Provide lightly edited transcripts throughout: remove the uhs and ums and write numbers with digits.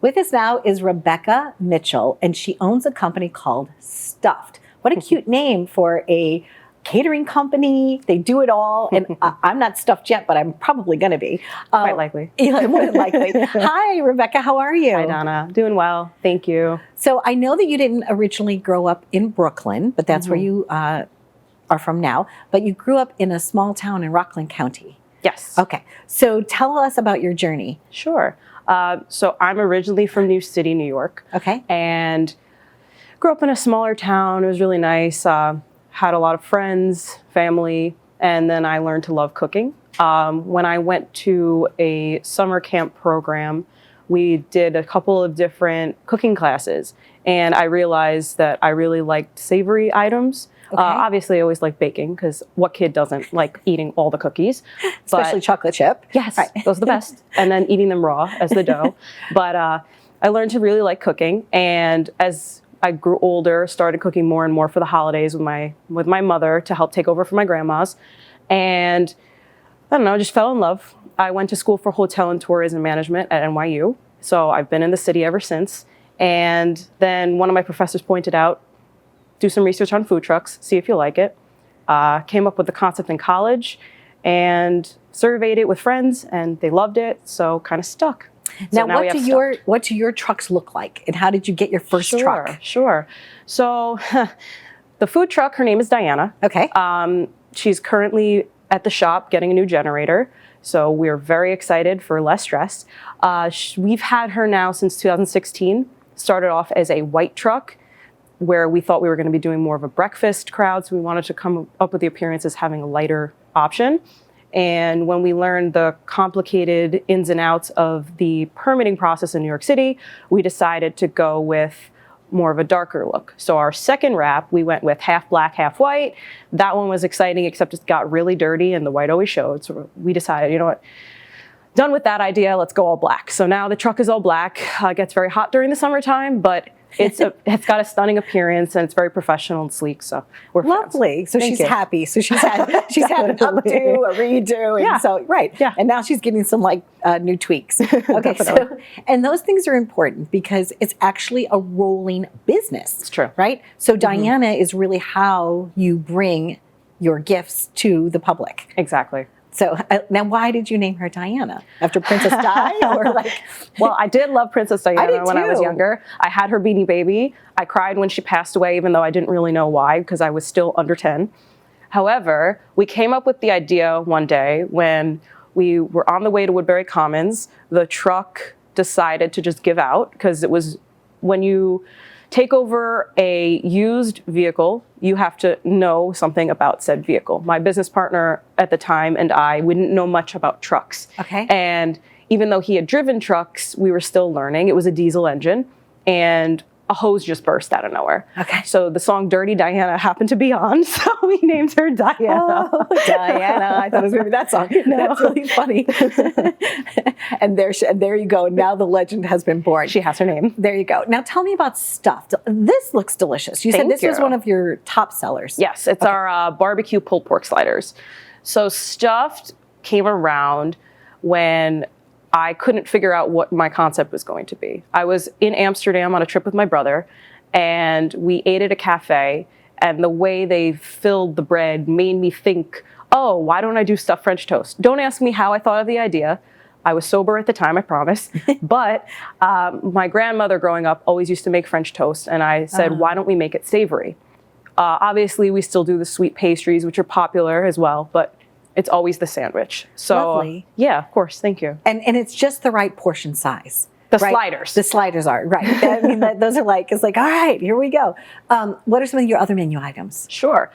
With us now is Rebecca Mitchel, and she owns a company called Stuf'd. What a cute name for a catering company. They do it all. And I'm not stuffed yet, but I'm probably going to be. Quite likely. Yeah, more than likely. Hi, Rebecca. How are you? Hi, Donna. Doing well. Thank you. So I know that you didn't originally grow up in Brooklyn, but that's where you are from now. But you grew up in a small town in Rockland County. Yes. Okay. So tell us about your journey. Sure. So I'm originally from New City, New York. Okay. And grew up in a smaller town. It was really nice. Had a lot of friends, family, and then I learned to love cooking. When I went to a summer camp program, we did a couple of different cooking classes, and I realized that I really liked savory items. Okay. Obviously, I always like baking, because what kid doesn't like eating all the cookies? Especially chocolate chip. Yes, Right. those are the best. And then eating them raw as the dough. But I learned to really like cooking, and as I grew older, started cooking more and more for the holidays with my mother to help take over for my grandmas. And I don't know, just fell in love. I went to school for hotel and tourism management at NYU. So I've been in the city ever since. And then one of my professors pointed out, do some research on food trucks, see if you like it. Came up with the concept in college and surveyed it with friends, and they loved it, so kind of stuck. Now, what do your trucks look like, and how did you get your first truck? Sure. So the food truck, her name is Diana. Okay. She's currently at the shop getting a new generator, so we're very excited for less stress. We've had her now since 2016. Started off as a white truck, where we thought we were going to be doing more of a breakfast crowd, so we wanted to come up with the appearance as having a lighter option. And when we learned the complicated ins and outs of the permitting process in New York City, we decided to go with more of a darker look. So our second wrap, we went with half black, half white. That one was exciting, except it got really dirty and the white always showed. So we decided, you know what, done with that idea, let's go all black. So now the truck is all black. It gets very hot during the summertime, but it's got a stunning appearance, and it's very professional and sleek. So we're lovely. Fans. So she's happy. So she's had an updo, a redo, and so right. Yeah. And now she's getting some new tweaks. Okay. So and those things are important because it's actually a rolling business. It's true, right? So Diana is really how you bring your gifts to the public. Exactly. So now, why did you name her Diana? After Princess Di, or Well, I did love Princess Diana when I was too. younger. I had her Beanie Baby. I cried when she passed away, even though I didn't really know why, because I was still under 10. However, we came up with the idea one day when we were on the way to Woodbury Commons. The truck decided to just give out, because it was when you take over a used vehicle, you have to know something about said vehicle. My business partner at the time and we didn't know much about trucks. Okay. And even though he had driven trucks, we were still learning. It was a diesel engine, and a hose just burst out of nowhere. Okay. So the song Dirty Diana happened to be on, so we named her Diana. Oh, Diana. I thought it was going to be that song. No. That's really funny. And there you go. Now the legend has been born. She has her name. There you go. Now tell me about Stuf'd. This looks delicious. You said this was one of your top sellers. Yes, it's our BBQ Pulled Pork Sliders. So Stuf'd came around when I couldn't figure out what my concept was going to be. I was in Amsterdam on a trip with my brother, and we ate at a cafe, and the way they filled the bread made me think, oh, why don't I do stuffed French toast? Don't ask me how I thought of the idea. I was sober at the time, I promise. But my grandmother growing up always used to make French toast, and I said, why don't we make it savory? Obviously, we still do the sweet pastries, which are popular as well, but it's always the sandwich. So lovely. Yeah, of course. Thank you. And it's just the right portion size. The right? sliders. The sliders are, right. I mean, those are it's all right, here we go. What are some of your other menu items? Sure.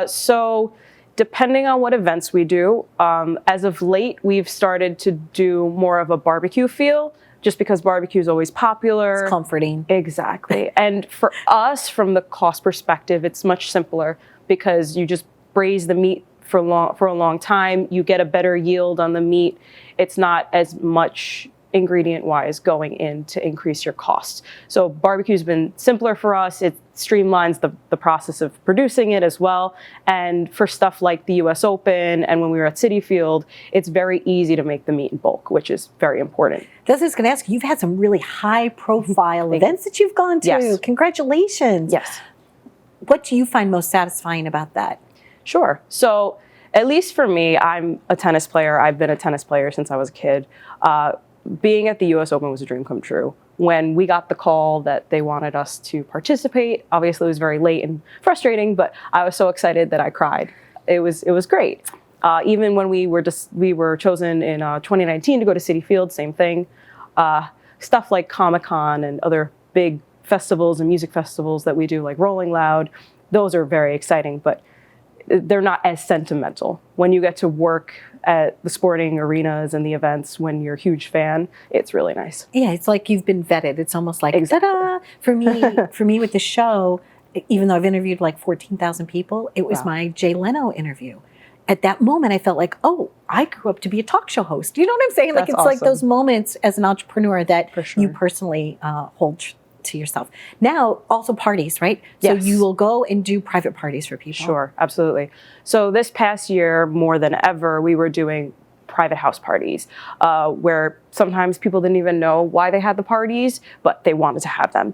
So depending on what events we do, as of late, we've started to do more of a barbecue feel, just because barbecue is always popular. It's comforting. Exactly. And for us, from the cost perspective, it's much simpler, because you just braise the meat for a long time. You get a better yield on the meat. It's not as much ingredient wise going in to increase your costs. So barbecue's been simpler for us. It streamlines the process of producing it as well. And for stuff like the US Open and when we were at Citi Field, it's very easy to make the meat in bulk, which is very important. That's what I was going to ask you. You've had some really high profile events that you've gone to. Yes. Congratulations. Yes. What do you find most satisfying about that? Sure. So at least for me, I'm a tennis player. I've been a tennis player since I was a kid. Being at the US Open was a dream come true. When we got the call that they wanted us to participate, obviously it was very late and frustrating, but I was so excited that I cried. It was great. Even when we were chosen in 2019 to go to Citi Field, same thing. Stuff like Comic-Con and other big festivals and music festivals that we do, like Rolling Loud, those are very exciting, but they're not as sentimental. When you get to work at the sporting arenas and the events when you're a huge fan, it's really nice. Yeah, it's like you've been vetted. It's almost like, Exactly. ta-da! For me with the show, even though I've interviewed like 14,000 people, it was Wow. my Jay Leno interview. At that moment, I felt like, oh, I grew up to be a talk show host. You know what I'm saying? Like, That's it's like awesome. those moments as an entrepreneur that For sure. you personally hold to yourself. Now, also parties, right? Yes. So you will go and do private parties for people. Sure, absolutely. So this past year, more than ever, we were doing private house parties where sometimes people didn't even know why they had the parties, but they wanted to have them.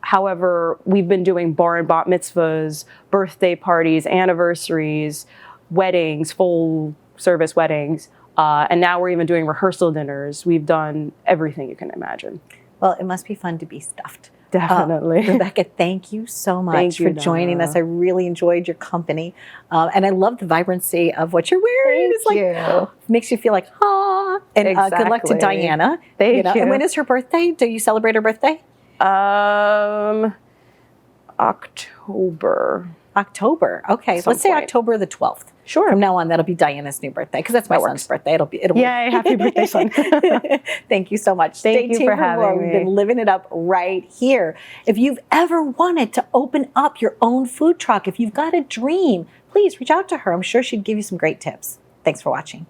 However, we've been doing bar and bat mitzvahs, birthday parties, anniversaries, weddings, full service weddings, and now we're even doing rehearsal dinners. We've done everything you can imagine. Well, it must be fun to be stuffed. Definitely. Rebecca, thank you so much Thank you, for joining Donna. us. I really enjoyed your company. And I love the vibrancy of what you're wearing. It's like, makes you feel like, ah. And good luck to Exactly. Diana. Thank you. And when is her birthday? Do you celebrate her birthday? October. October. Okay. Some Let's say point. October the 12th. Sure. From now on, that'll be Diana's new birthday because that's my That son's works. birthday. It'll be. Yay, happy birthday, son. Thank you so much. Thank you Stay tuned for having more. me. We've been living it up right here. If you've ever wanted to open up your own food truck, if you've got a dream, please reach out to her. I'm sure she'd give you some great tips. Thanks for watching.